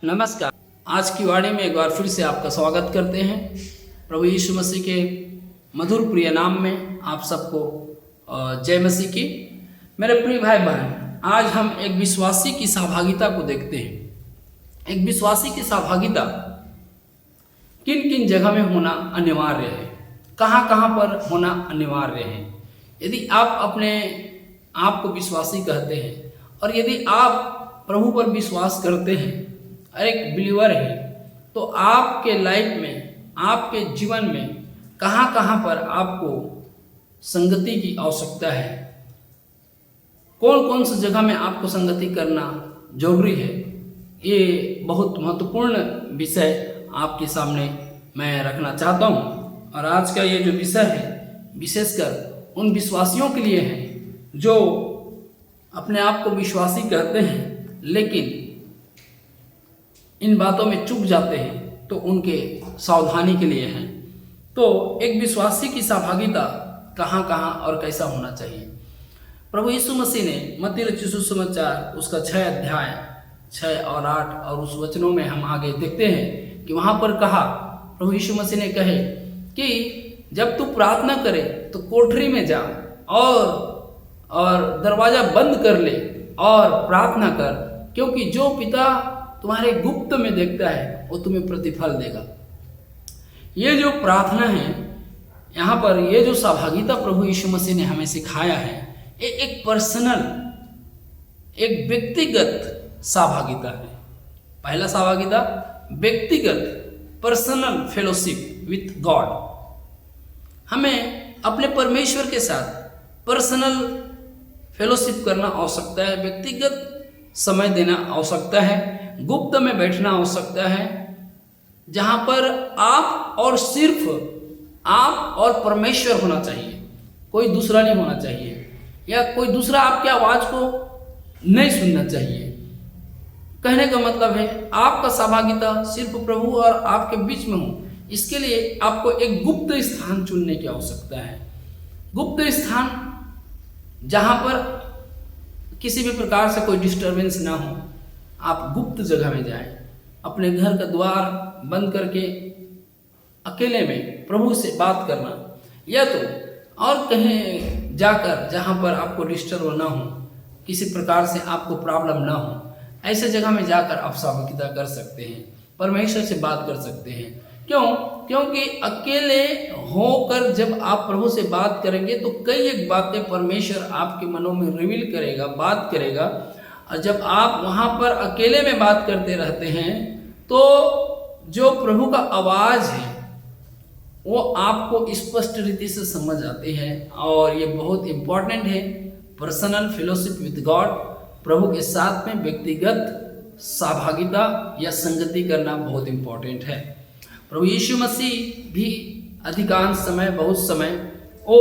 नमस्कार। आज की वाणी में एक बार फिर से आपका स्वागत करते हैं। प्रभु यीशु मसीह के मधुर प्रिय नाम में आप सबको जय मसीह की। मेरे प्रिय भाई बहन, आज हम एक विश्वासी की सहभागिता को देखते हैं। एक विश्वासी की सहभागिता किन किन जगह में होना अनिवार्य है, कहाँ कहाँ पर होना अनिवार्य है। यदि आप अपने आप को विश्वासी कहते हैं और यदि आप प्रभु पर विश्वास करते हैं और एक बिलीवर है, तो आपके लाइफ में, आपके जीवन में कहाँ कहाँ पर आपको संगति की आवश्यकता है, कौन कौन सी जगह में आपको संगति करना जरूरी है, ये बहुत महत्वपूर्ण विषय आपके सामने मैं रखना चाहता हूँ। और आज का ये जो विषय है विशेषकर उन विश्वासियों के लिए है जो अपने आप को विश्वासी कहते हैं लेकिन इन बातों में चूक जाते हैं, तो उनके सावधानी के लिए हैं। तो एक विश्वासी की सहभागिता कहाँ कहाँ और कैसा होना चाहिए। प्रभु यीशु मसीह ने मत्ती रचित सुसमाचार उसका 6 अध्याय 6 और 8 और उस वचनों में हम आगे देखते हैं कि वहाँ पर कहा, प्रभु यीशु मसीह ने कहे कि जब तू प्रार्थना करे तो कोठरी में जा और दरवाजा बंद कर ले और प्रार्थना कर, क्योंकि जो पिता तुम्हारे गुप्त में देखता है वो तुम्हें प्रतिफल देगा। ये जो प्रार्थना है यहाँ पर, ये जो सहभागिता प्रभु यीशु मसीह ने हमें सिखाया है, ये एक पर्सनल, एक व्यक्तिगत सहभागिता है। पहला सहभागिता व्यक्तिगत, पर्सनल फेलोशिप विथ गॉड। हमें अपने परमेश्वर के साथ पर्सनल फेलोशिप करना आवश्यकता है, व्यक्तिगत समय देना आवश्यकता है, गुप्त में बैठना आवश्यकता है, जहाँ पर आप और सिर्फ आप और परमेश्वर होना चाहिए, कोई दूसरा नहीं होना चाहिए, या कोई दूसरा आपकी आवाज़ को नहीं सुनना चाहिए। कहने का मतलब है आपका सहभागिता सिर्फ प्रभु और आपके बीच में हो, इसके लिए आपको एक गुप्त स्थान चुनने की आवश्यकता है। गुप्त स्थान जहाँ पर किसी भी प्रकार से कोई डिस्टरबेंस ना हो, आप गुप्त जगह में जाएं, अपने घर का द्वार बंद करके अकेले में प्रभु से बात करना, या तो और कहीं जाकर जहाँ पर आपको डिस्टर्ब ना हो, किसी प्रकार से आपको प्रॉब्लम ना हो, ऐसे जगह में जाकर आप सहभागिता कर सकते हैं, परमेश्वर से बात कर सकते हैं। क्यों? क्योंकि अकेले होकर जब आप प्रभु से बात करेंगे तो कई एक बातें परमेश्वर आपके मनों में रिवील करेगा, बात करेगा। और जब आप वहाँ पर अकेले में बात करते रहते हैं तो जो प्रभु का आवाज़ है वो आपको स्पष्ट रीति से समझ आती है। और ये बहुत इम्पॉर्टेंट है, पर्सनल फेलोशिप विद गॉड, प्रभु के साथ में व्यक्तिगत सहभागिता या संगति करना बहुत इम्पॉर्टेंट है। प्रभु यीशु मसीह भी अधिकांश समय, बहुत समय वो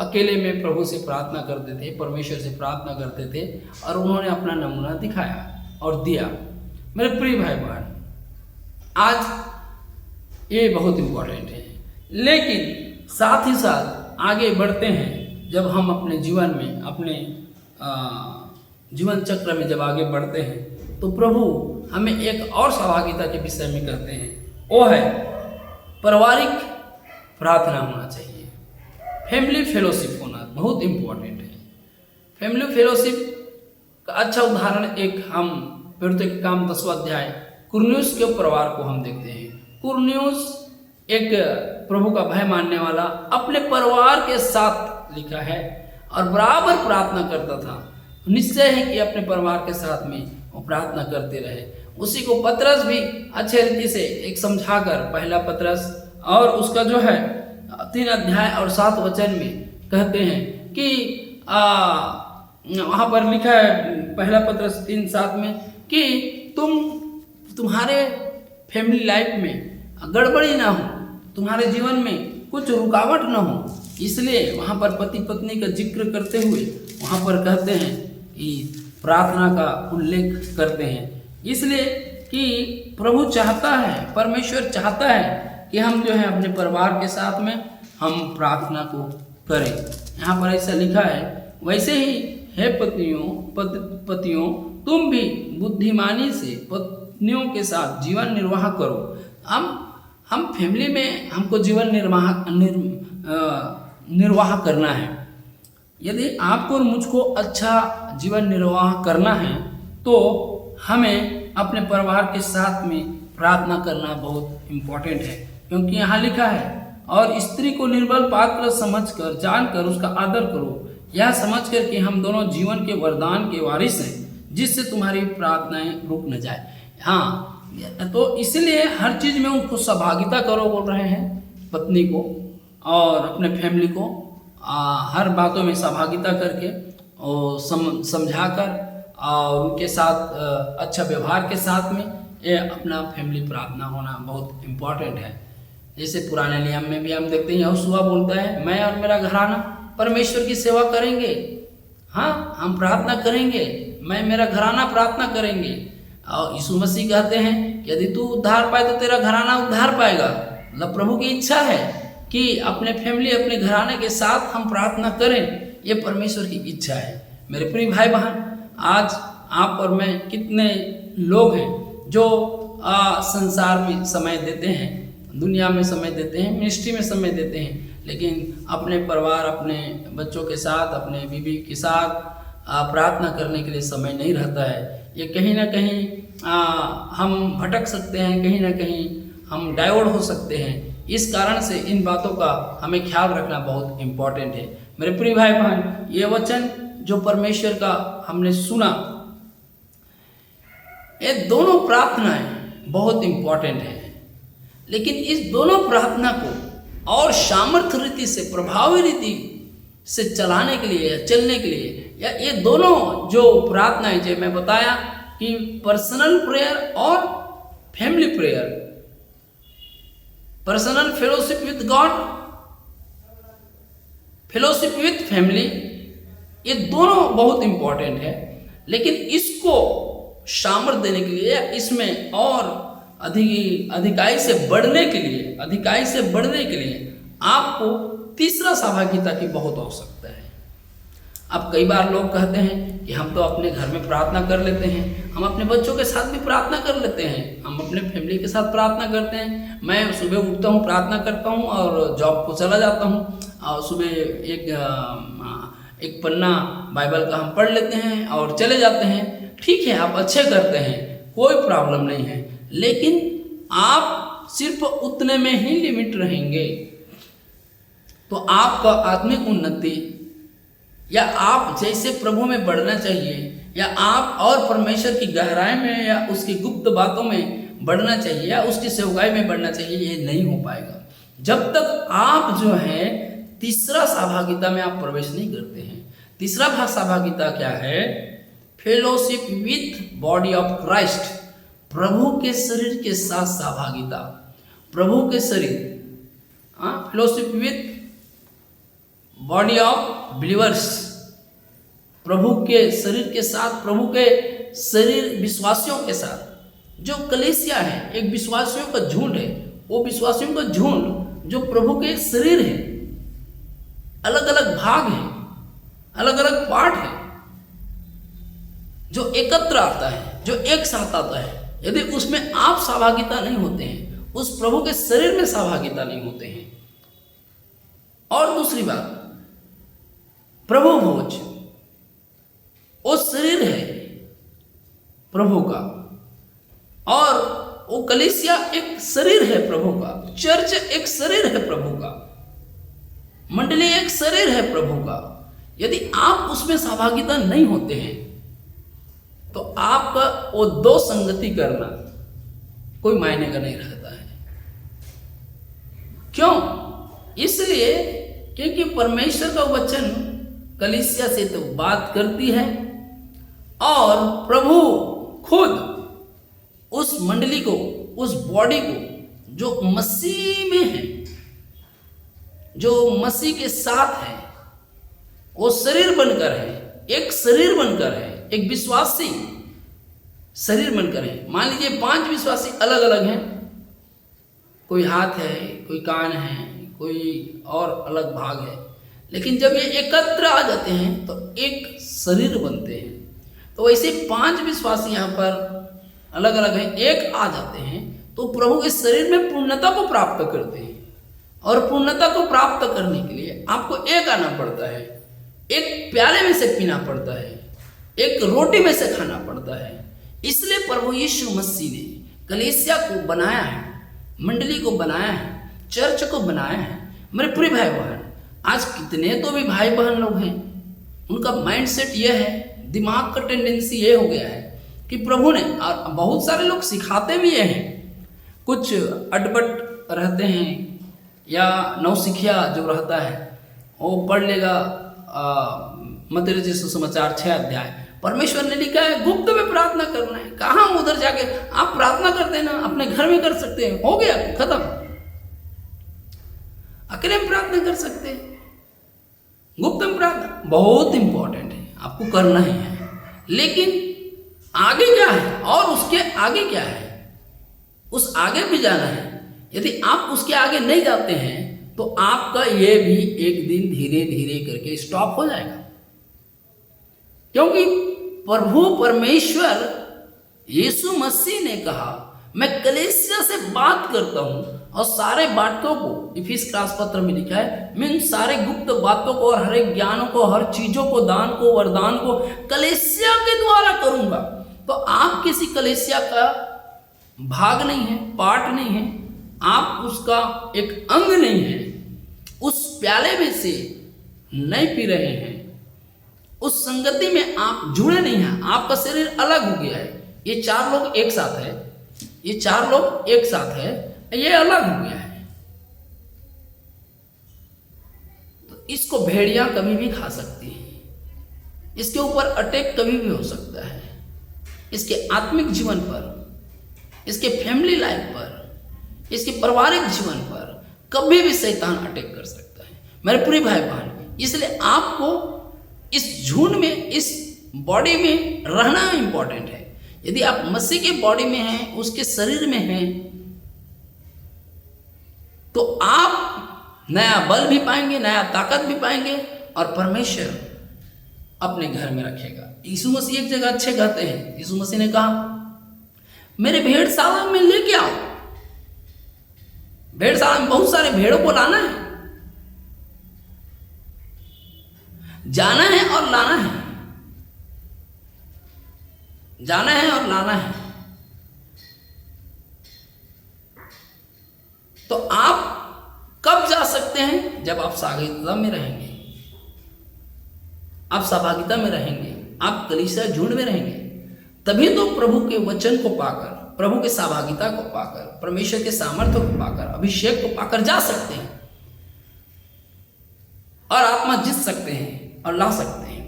अकेले में प्रभु से प्रार्थना करते थे, परमेश्वर से प्रार्थना करते थे, और उन्होंने अपना नमूना दिखाया और दिया। मेरे प्रिय भाई बहन, आज ये बहुत इम्पोर्टेंट है, लेकिन साथ ही साथ आगे बढ़ते हैं जब हम अपने जीवन में, अपने जीवन चक्र में जब आगे बढ़ते हैं, तो प्रभु हमें एक और सहभागिता के विषय में कहते हैं, वो है पारिवारिक प्रार्थना होना चाहिए। फैमिली फेलोशिप होना बहुत इम्पोर्टेंट है। फैमिली फेलोशिप का अच्छा उदाहरण एक हम प्रेरितों के काम 10वां अध्याय कुरनेलियुस के परिवार को हम देखते हैं। कुरनेलियुस एक प्रभु का भय मानने वाला अपने परिवार के साथ लिखा है और बराबर प्रार्थना करता था। निश्चय है कि अपने परिवार के साथ में वो प्रार्थना करते रहे। उसी को पतरस भी अच्छे रीति से एक समझाकर, पहला पतरस और उसका जो है 3 अध्याय और 7 वचन में कहते हैं कि वहाँ पर लिखा है, पहला पतरस 3:7 में, कि तुम्हारे फैमिली लाइफ में गड़बड़ी ना हो, तुम्हारे जीवन में कुछ रुकावट ना हो, इसलिए वहाँ पर पति पत्नी का जिक्र करते हुए वहाँ पर कहते हैं कि प्रार्थना का उल्लेख करते हैं, इसलिए कि प्रभु चाहता है, परमेश्वर चाहता है कि हम जो है अपने परिवार के साथ में हम प्रार्थना को करें। यहाँ पर ऐसा लिखा है, वैसे ही हे पतियों तुम भी बुद्धिमानी से पत्नियों के साथ जीवन निर्वाह करो। हम फैमिली में हमको जीवन निर्वाह करना है। यदि आपको और मुझको अच्छा जीवन निर्वाह करना है तो हमें अपने परिवार के साथ में प्रार्थना करना बहुत इम्पोर्टेंट है, क्योंकि यहाँ लिखा है, और स्त्री को निर्बल पात्र समझकर जानकर उसका आदर करो, यह समझकर कि हम दोनों जीवन के वरदान के वारिस हैं, जिससे तुम्हारी प्रार्थनाएं रुक न जाए। हाँ, तो इसलिए हर चीज़ में उनको सहभागिता करो बोल रहे हैं, पत्नी को और अपने फैमिली को हर बातों में सहभागिता करके और समझाकर और उनके साथ अच्छा व्यवहार के साथ में ये अपना फैमिली प्रार्थना होना बहुत इम्पोर्टेंट है। जैसे पुराने नियम में भी हम देखते हैं, यहोशुआ बोलता है, मैं और मेरा घराना परमेश्वर की सेवा करेंगे। हाँ, हम प्रार्थना करेंगे, मैं मेरा घराना प्रार्थना करेंगे। और यीशु मसीह कहते हैं यदि तू उद्धार पाए तो तेरा घराना उद्धार पाएगा। मतलब प्रभु की इच्छा है कि अपने फैमिली, अपने घराने के साथ हम प्रार्थना करें, ये परमेश्वर की इच्छा है। मेरे प्रिय भाई बहन, आज आप और मैं कितने लोग हैं जो संसार में समय देते हैं, दुनिया में समय देते हैं, मिनिस्ट्री में समय देते हैं, लेकिन अपने परिवार, अपने बच्चों के साथ, अपने बीवी के साथ प्रार्थना करने के लिए समय नहीं रहता है। ये कहीं ना कहीं हम भटक सकते हैं, कहीं ना कहीं हम डाइवर्ट हो सकते हैं। इस कारण से इन बातों का हमें ख्याल रखना बहुत इम्पोर्टेंट है। मेरे प्रिय भाई बहन, ये वचन जो परमेश्वर का हमने सुना, ये दोनों प्रार्थनाएं बहुत इम्पोर्टेंट है, लेकिन इस दोनों प्रार्थना को और सामर्थ्य रीति से, प्रभावी रीति से चलाने के लिए या चलने के लिए, या ये दोनों जो प्रार्थनाएं जो मैं बताया कि पर्सनल प्रेयर और family prayer, personal fellowship with God, fellowship with family, ये दोनों बहुत इंपॉर्टेंट है। लेकिन इसको सामर्थ्य देने के लिए, इसमें और अधिकाई से बढ़ने के लिए आपको तीसरा सहभागिता की बहुत आवश्यकता है। अब कई बार लोग कहते हैं कि हम तो अपने घर में प्रार्थना कर लेते हैं, हम अपने बच्चों के साथ भी प्रार्थना कर लेते हैं, हम अपने फैमिली के साथ प्रार्थना करते हैं। मैं सुबह उठता हूँ, प्रार्थना करता हूँ और जॉब को चला जाता हूँ, और सुबह एक पन्ना बाइबल का हम पढ़ लेते हैं और चले जाते हैं। ठीक है, आप अच्छे करते हैं, कोई प्रॉब्लम नहीं है, लेकिन आप सिर्फ उतने में ही लिमिट रहेंगे तो आपका आत्मिक उन्नति, या आप जैसे प्रभु में बढ़ना चाहिए, या आप और परमेश्वर की गहराई में या उसकी गुप्त बातों में बढ़ना चाहिए, या उसकी सेवकाई में बढ़ना चाहिए, ये नहीं हो पाएगा जब तक आप जो है तीसरा सहभागिता में आप प्रवेश नहीं करते हैं। तीसरा सहभागिता क्या है? Fellowship with body of Christ, प्रभु के शरीर के साथ सहभागिता। प्रभु के शरीर, fellowship with body of believers, प्रभु के शरीर के साथ, प्रभु के शरीर विश्वासियों के साथ। जो कलीसिया है, एक विश्वासियों का झुंड है, वो विश्वासियों का झुंड जो प्रभु के शरीर है, अलग अलग भाग है, अलग अलग पार्ट है, जो एकत्र आता है, जो एक साथ आता है। यदि उसमें आप सहभागिता नहीं होते हैं, उस प्रभु के शरीर में सहभागिता नहीं होते हैं। और दूसरी बात, प्रभु भोज, वो शरीर है प्रभु का, और वो कलीसिया एक शरीर है प्रभु का, चर्च एक शरीर है प्रभु का, मंडली एक शरीर है प्रभु का। यदि आप उसमें सहभागिता नहीं होते हैं तो आपका वो दो संगति करना कोई मायने का नहीं रहता है। क्यों? इसलिए क्योंकि परमेश्वर का वचन कलीसिया से तो बात करती है, और प्रभु खुद उस मंडली को, उस बॉडी को जो मसीह में है, जो मसीह के साथ है, वो शरीर बनकर है, एक शरीर बनकर है, एक विश्वासी शरीर बनकर है। मान लीजिए 5 विश्वासी अलग अलग हैं, कोई हाथ है, कोई कान है, कोई और अलग भाग है, लेकिन जब ये एकत्र आ जाते हैं तो एक शरीर बनते हैं। तो वैसे 5 विश्वासी यहाँ पर अलग अलग हैं, एक आ जाते हैं तो प्रभु के शरीर में पूर्णता को प्राप्त करते हैं। और पूर्णता को प्राप्त करने के लिए आपको एक आना पड़ता है, एक प्याले में से पीना पड़ता है, एक रोटी में से खाना पड़ता है। इसलिए प्रभु यीशु मसीह ने कलीसिया को बनाया है, मंडली को बनाया है, चर्च को बनाया है। मेरे प्रिय भाई बहन, आज कितने तो भी भाई बहन लोग हैं, उनका माइंडसेट ये है, दिमाग का टेंडेंसी ये हो गया है कि प्रभु ने, और बहुत सारे लोग सिखाते भी ये हैं, कुछ अटपट रहते हैं या नौसिखिया जो रहता है वो पढ़ लेगा मत्ती रचित सुसमाचार 6 अध्याय। परमेश्वर ने लिखा है गुप्त में प्रार्थना करना है। कहाँ उधर जाके आप प्रार्थना करते हैं ना, अपने घर में कर सकते हैं, हो गया खत्म। अकेले में प्रार्थना कर सकते हैं, गुप्त में प्रार्थना बहुत इंपॉर्टेंट है, आपको करना ही है। लेकिन आगे क्या है और उसके आगे क्या है, उस आगे भी जाना है। यदि आप उसके आगे नहीं जाते हैं तो आपका ये भी एक दिन धीरे धीरे करके स्टॉप हो जाएगा। क्योंकि प्रभु परमेश्वर यीशु मसीह ने कहा मैं कलीसिया से बात करता हूं और सारे बातों को, इफिस क्लास पत्र में लिखा है, मैं उन सारे गुप्त बातों को और हर एक ज्ञानों को, हर चीजों को, दान को, वरदान को कलीसिया के द्वारा करूंगा। तो आप किसी कलीसिया का भाग नहीं है, पार्ट नहीं है, आप उसका एक अंग नहीं है, उस प्याले में से नहीं पी रहे हैं, उस संगति में आप जुड़े नहीं हैं, आपका शरीर अलग हो गया है। ये 4 लोग एक साथ है, ये 4 लोग एक साथ है, ये अलग हो गया है। तो इसको भेड़िया कभी भी खा सकती है, इसके ऊपर अटैक कभी भी हो सकता है, इसके आत्मिक जीवन पर, इसके फैमिली लाइफ पर, इसके पारिवारिक जीवन पर कभी भी शैतान अटैक कर सकता है। मेरे प्रिय भाई बहन, इसलिए आपको इस झुंड में, इस बॉडी में रहना इंपॉर्टेंट है। यदि आप मसीह के बॉडी में हैं, उसके शरीर में हैं, तो आप नया बल भी पाएंगे, नया ताकत भी पाएंगे और परमेश्वर अपने घर में रखेगा। यीशु मसीह एक जगह अच्छे कहते हैं, यीशु मसीह ने कहा मेरे भेड़शाला में लेके आओ। भेड़शाला में बहुत सारे भेड़ों को लाना है, जाना है और लाना है, जाना है और लाना है। तो आप कब जा सकते हैं? जब आप सहभागिता में रहेंगे, आप सहभागिता में रहेंगे, आप कलीसिया झुंड में रहेंगे, तभी तो प्रभु के वचन को पाकर, प्रभु के सहभागिता को पाकर, परमेश्वर के सामर्थ्य को पाकर, अभिषेक को पाकर जा सकते हैं और आत्मा जीत सकते हैं और ला सकते हैं।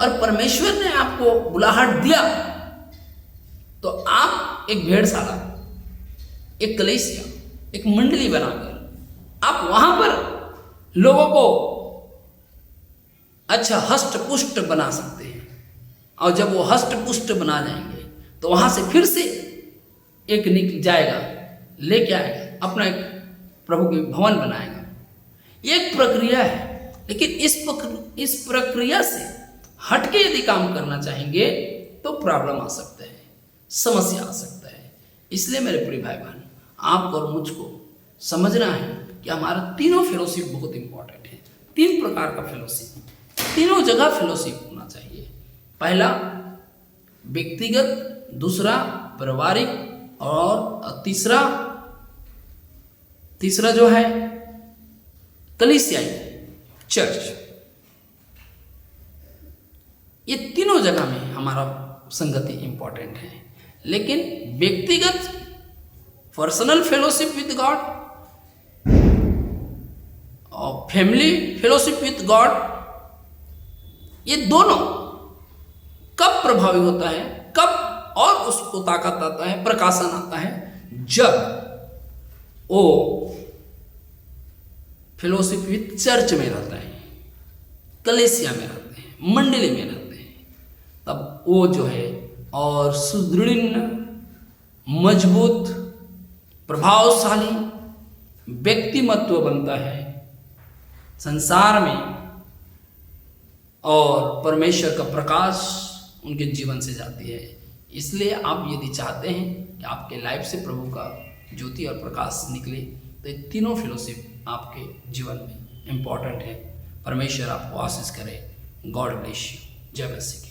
और परमेश्वर ने आपको बुलाहट दिया तो आप एक भेड़शाला, एक कलीसिया, एक मंडली बनाकर आप वहां पर लोगों को अच्छा हष्ट पुष्ट बना सकते हैं। और जब वो हष्ट पुष्ट बना जाएंगे तो वहां से फिर से एक निकल जाएगा, लेके आएगा, अपना एक प्रभु के भवन बनाएगा। ये एक प्रक्रिया है, लेकिन इस प्रक्रिया से हटके यदि काम करना चाहेंगे तो प्रॉब्लम आ सकता है, समस्या आ सकता है। इसलिए मेरे प्रिय भाई बहन, आपको और मुझको समझना है कि हमारा तीनों फेलोशिप बहुत इंपॉर्टेंट है। 3 प्रकार का फेलोशिप, तीनों जगह फेलोशिप होना चाहिए। पहला व्यक्तिगत, दूसरा पारिवारिक और तीसरा जो है कलीसियाई, चर्च। ये तीनों जगह में हमारा संगति इंपॉर्टेंट है। लेकिन व्यक्तिगत पर्सनल फेलोशिप विद गॉड और फैमिली फेलोशिप विद गॉड, ये दोनों कब प्रभावी होता है, कब और उसको ताकत आता है, प्रकाशन आता है, जब वो फेलोशिप विद चर्च में रहता है, कलीसिया में रहते हैं, मंडली में रहते हैं। तब वो जो है और सुदृढ़, मजबूत, प्रभावशाली व्यक्तिमत्व बनता है संसार में, और परमेश्वर का प्रकाश उनके जीवन से जाती है। इसलिए आप यदि चाहते हैं कि आपके लाइफ से प्रभु का ज्योति और प्रकाश निकले तो ये तीनों फेलोशिप आपके जीवन में इम्पॉर्टेंट है। परमेश्वर आपको आशीष करे। God bless you. जय मसीह।